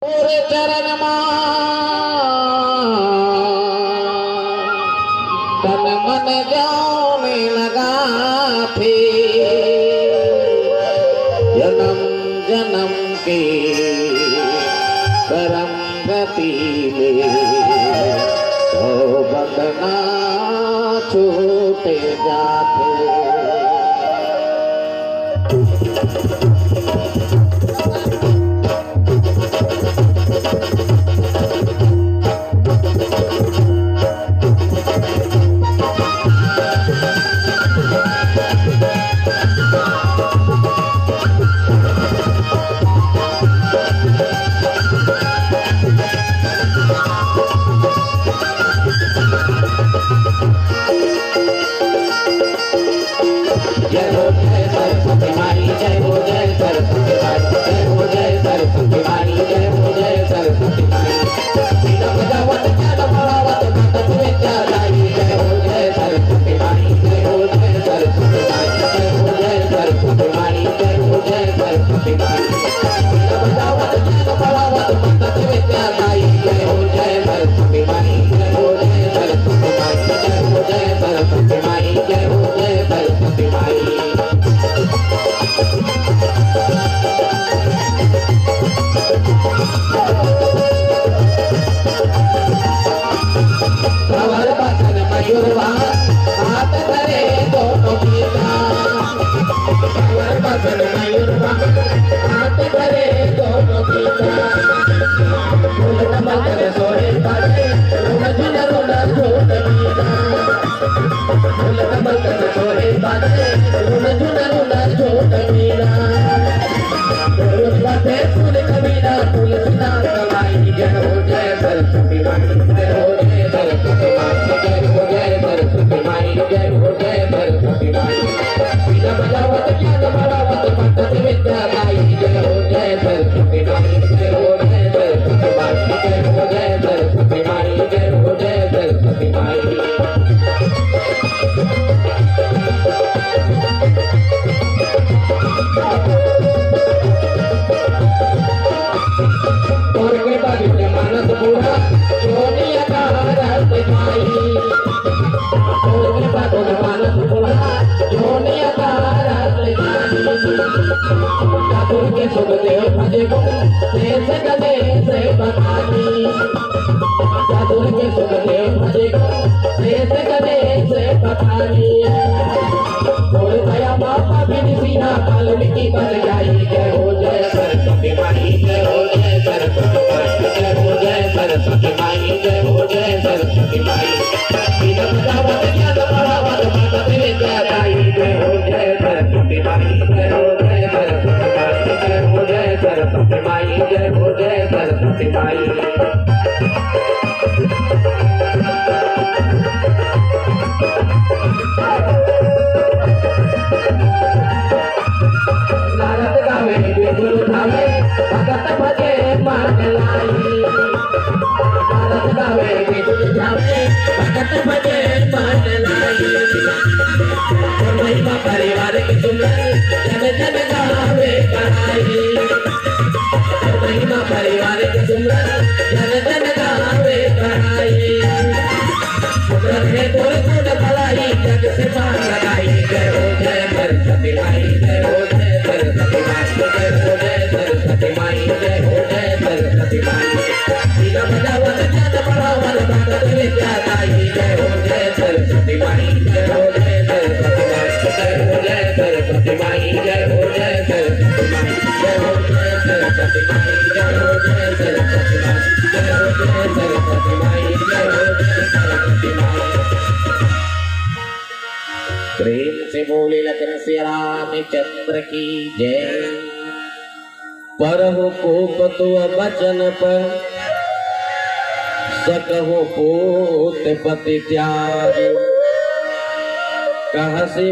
पूरे चरण तन मन जाने लगा थे। जन्म जन्म के करम गति में तो बंधना छूटे जाते। जय हो जय सरस्वती माई, जय हो जय सरस्वती माई, जय हो जय सरस्वती माई, जय हो जय सरस्वती माई। बीना बजावत ज्ञान बढ़ावत मातक विद्या लाई। जय हो जय सरस्वती माई, जय हो जय सरस्वती माई, जय हो जय सरस्वती माई, जय हो जय सरस्वती माई। बीना बजावत ज्ञान बढ़ावत मातक विद्या लाई। जय हो जय सरस्वती माई, जय हो जय सरस्वती माई, जय हो जय सरस्वती माई, जय हो जय सरस्वती माई। प्रवर बसन मयूरवान हाथ धरे दोनों गीता। प्रवर बसन मयूरवान हाथ धरे दोनों गीता। फूल नमक सोहे पाते रुन रुन झूठ मीना। फूल नमक सोहे पाते रुन रुन झूठ मीना। फूल पाते फूल कमीना फूल सुना कमाई। जय हो जय सरस्वती माई, जय हो जय सरस्वती माई, जय हो जय सरस्वती माई, जय हो जय सरस्वती माई। बीना बजावत ज्ञान बढ़ावत मातक विद्या लाई। जय हो जय सरस्वती माई, जय हो जय सरस्वती माई, जय हो जय सरस्वती माई, जय हो जय सरस्वती माई। और कृपा विद्या मानस पूरा सोनिया का रस माई। और कृपा विद्या मानस पूरा सोनिया का रस माई। ठाकुर के सुखदेव भजे गुण शेष गले से बखानी। ठाकुर के सुखदेव भजे गुण शेष गले से बखानी। और दया बाबा बिन सीना वाल्मीकि बन जाई। जय हो जय सरस्वती माई, जय हो जय सरस्वती माई, जय हो जय सरस्वती माई, जय हो जय सरस्वती माई। बीना बजावत ज्ञान बढ़ावत मातक विद्या लाई। जय हो जय सरस्वती माई, जय हो जय सरस्वती माई, जय हो जय सरस्वती माई, जय हो जय सरस्वती माई। नारद गावे गुरु धावे भगत भजे मान लाई। नारद गावे गुरु धावे भगत भजे मान लाई। महिमा परिवार की सुंदर जन जन गावे कहाई। महिमा परिवार की सुंदर जन जन गावे कहाई। गुण गुण भलाई जग से पार लगाई। जय हो जय सरस्वती माई, जय हो जय सरस्वती माई, जय हो जय सरस्वती माई, जय हो जय सरस्वती माई। बीना बजावत ज्ञान बढ़ावत मातक विद्या लाई। जय हो जय सरस्वती माई, जय हो जय सरस्वती माई, जय हो जय सरस्वती माई, जय हो जय सरस्वती माई, जय हो जय सरस्वती माई, जय हो जय सरस्वती माई, जय हो जय सरस्वती माई, जय हो जय सरस्वती माई। प्रेम से बोले लखन सिया रामचंद्र की जय। परहु कोप तो बचन पर सकहो पूत पति त्याग कहसी